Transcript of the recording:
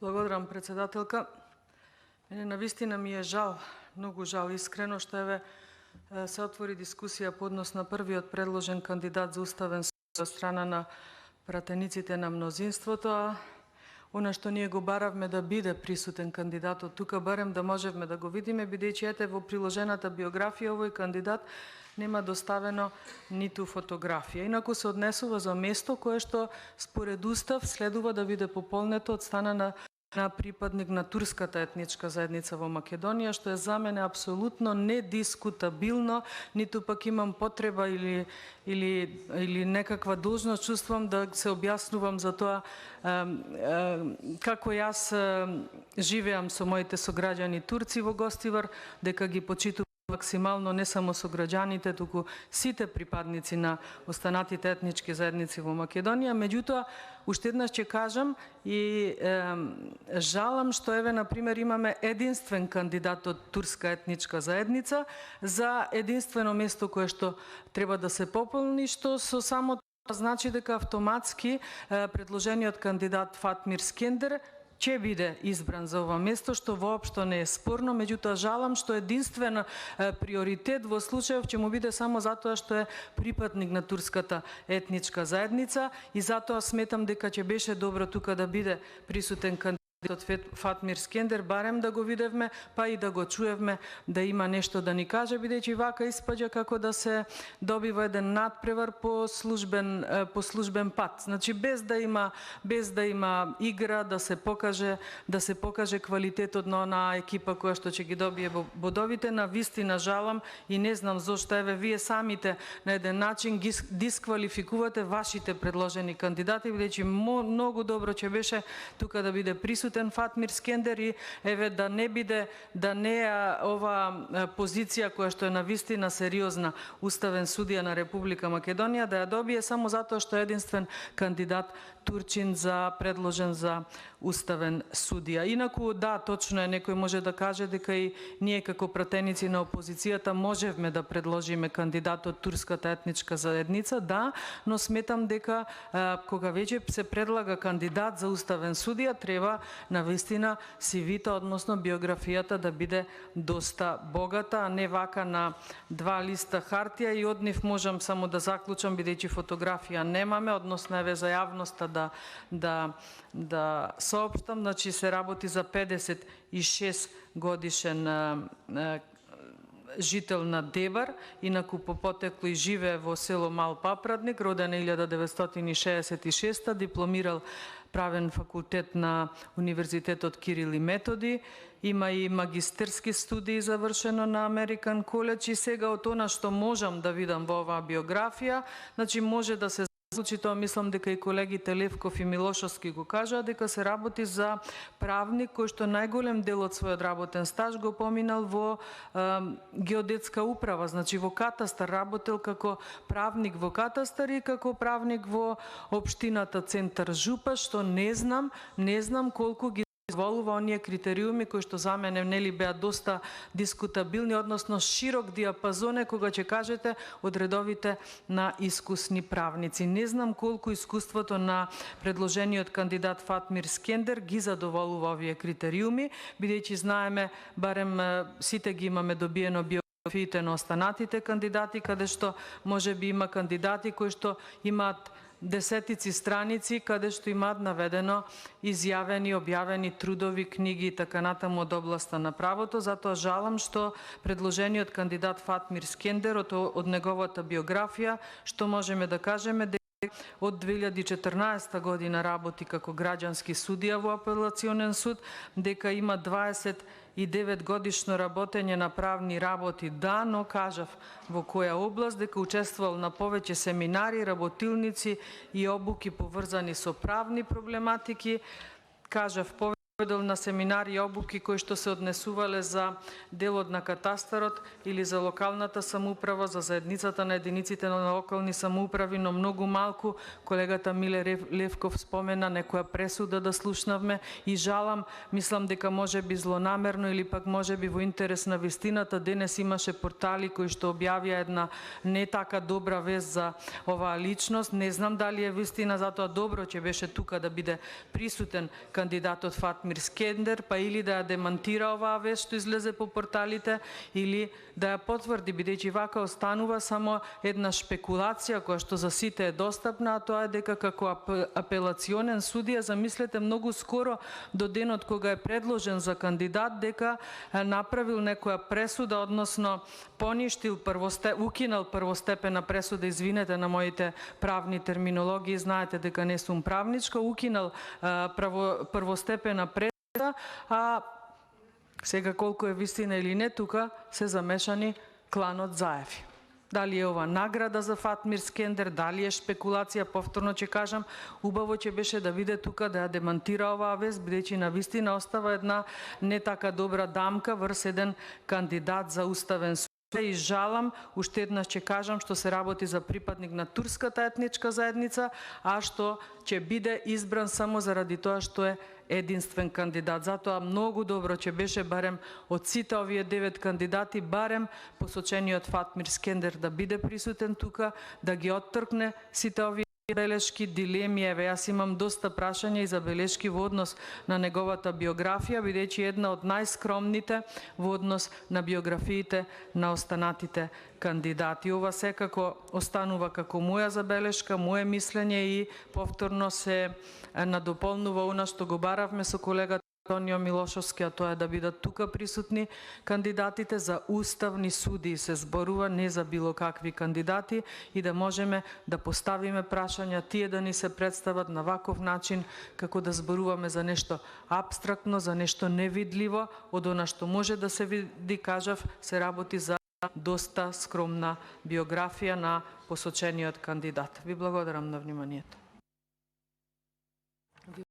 Благодарам, председателка. Мене навистина ми е жал, многу жал, искрено, што еве се отвори дискусија по однос на првиот предложен кандидат за уставен суд од страна на пратениците на мнозинството, а она што ние го баравме да биде присутен кандидатот тука, барем да можевме да го видиме, бидејќи ете во приложената биографија овој кандидат нема доставено ниту фотографија. Инаку се однесува за место кое што според устав следува да биде пополнето од страна на припадник на турската етничка заедница во Македонија, што е за мене апсолутно недискутабилно, ниту пак имам потреба или некаква должност чувствувам да се објаснувам за тоа како јас живеам со моите сограѓани турци во Гостивар, дека ги почитувам максимално не само сограѓаните, туку сите припадници на останатите етнички заедници во Македонија. Меѓутоа, уште еднаш ќе кажам и жалам што еве на пример имаме единствен кандидат од турска етничка заедница за единствено место кое што треба да се пополни, што со само тоа значи дека автоматски предложениот кандидат Фатмир Скендер ќе биде избран за ова место, што воопшто не е спорно, меѓутоа жалам што единствен приоритет во случајов ќе му биде само затоа што е припадник на турската етничка заедница и затоа сметам дека ќе беше добро тука да биде присутен кандидатот Фатмир Скендер, барем да го видевме, па и да го чуевме да има нешто да ни каже, бидејќи вака испаѓа како да се добива еден надпревар по службен пат. Значи без да има игра, да се покаже квалитетот на онаа екипа која што ќе ги добие бодовите. На вистина жалам и не знам зошто еве вие самите на еден начин ги дисквалификувате вашите предложени кандидати, бидејќи многу добро ќе беше тука да биде присутен Фатмир Скендер и еве да не е ова позиција која што е навистина сериозна уставен судија на Република Македонија да ја добие само затоа што е единствен кандидат турчин предложен за уставен судија. Инаку да, точно е, некој може да каже дека и ние како пратеници на опозицијата можевме да предложиме кандидат од турската етничка заедница, да, но сметам дека кога веќе се предлага кандидат за уставен судија треба навистина CV-та, односно биографијата да биде доста богата, а не вака на 2 листа хартија и од нив можам само да заклучам, бидејќи фотографија немаме, односно еве за јавноста да соопштам, значи се работи за 56 годишен жител на Дебар, инаку по потекло и живее во село Мал Папрадник, роден 1966, дипломирал правен факултет на Универзитетот Кирил и Методи, има и магистерски студии завршено на Американ коледж и сега од она што можам да видам во оваа биографија, значи може да се случи тоа, мислам дека и колегите Левков и Милошовски го кажаа, дека се работи за правник кој што најголем дел од својот работен стаж го поминал во геодетска управа, значи во катастар, работел како правник во катастар и како правник во општината Центар Жупа, што не знам колку ги дозволува оние критериуми кои што за мене нели беа доста дискутабилни, односно широк диапазон е кога ќе кажете од редовите на искусни правници. Не знам колку искуството на предложениот кандидат Фатмир Скендер ги задоволува овие критериуми, бидејќи знаеме, барем сите ги имаме добиено биографиите на останатите кандидати, каде што можеби има кандидати кои што имаат десетици страници каде што имаат наведено изјавени, објавени трудови, книги и така натаму од областа на правото. Затоа жалам што предложениот кандидат Фатмир Скендер од неговата биографија, што можеме да кажеме дека од 2014 година работи како граѓански судија во апелационен суд, дека има 29 годишно работење на правни работи, да, но кажав во која област, дека учествувал на повеќе семинари, работилници и обуки поврзани со правни проблематики, кажав поведел на семинари и обуки кои што се однесувале за делот на катастарот или за локалната самоуправа, за заедницата на единиците на локални самоуправи, но многу малку. Колегата Миле Левков спомена некоја пресуда да слушнавме и жалам, мислам дека можеби злонамерно или пак можеби во интерес на вистината, денес имаше портали кои што објавија една не така добра вест за оваа личност. Не знам дали е вистина, затоа добро ќе беше тука да биде присутен кандидатот Фатмир Фатмир Скендер, па или да ја демантира оваа вест што излезе по порталите, или да ја потврди, бидејќи вака останува само една шпекулација која што за сите е достапна, а тоа е дека како апелационен судија, замислете, многу скоро до денот кога е предложен за кандидат, дека направил некоја пресуда, односно поништил укинал првостепена пресуда, извинете на моите правни терминологии, знаете дека не сум правничка, укинал првостепена пресуда, а сега колку е вистина или не, тука се замешани кланот Заеви. Дали е ова награда за Фатмир Скендер, дали е шпекулација, повторно ќе кажам, убаво ќе беше да биде тука да ја демантира оваа вест, бидејќи на вистина остава една не така добра дамка врз еден кандидат за уставен суд. И жалам, уште еднаш ќе кажам, што се работи за припадник на турската етничка заедница, а што ќе биде избран само заради тоа што е единствен кандидат. Затоа многу добро ќе беше барем од сите овие 9 кандидати, барем посочениот Фатмир Скендер да биде присутен тука, да ги оттркне сите овие белешки, дилеми. Еве, јас имам доста прашања и забелешки во однос на неговата биографија, бидејќи една од најскромните во однос на биографиите на останатите кандидати. Ова секако останува како моја забелешка, моje мислење и повторно се надополнува она што го баравме со колегата Антонио Милошовски, а тоа е да бидат тука присутни кандидатите за уставни суди, се зборува, не за било какви кандидати, и да можеме да поставиме прашања, тие да ни се представат на ваков начин, како да зборуваме за нешто апстрактно, за нешто невидливо, од она што може да се види, кажав, се работи за доста скромна биографија на посочениот кандидат. Ви благодарам на вниманието.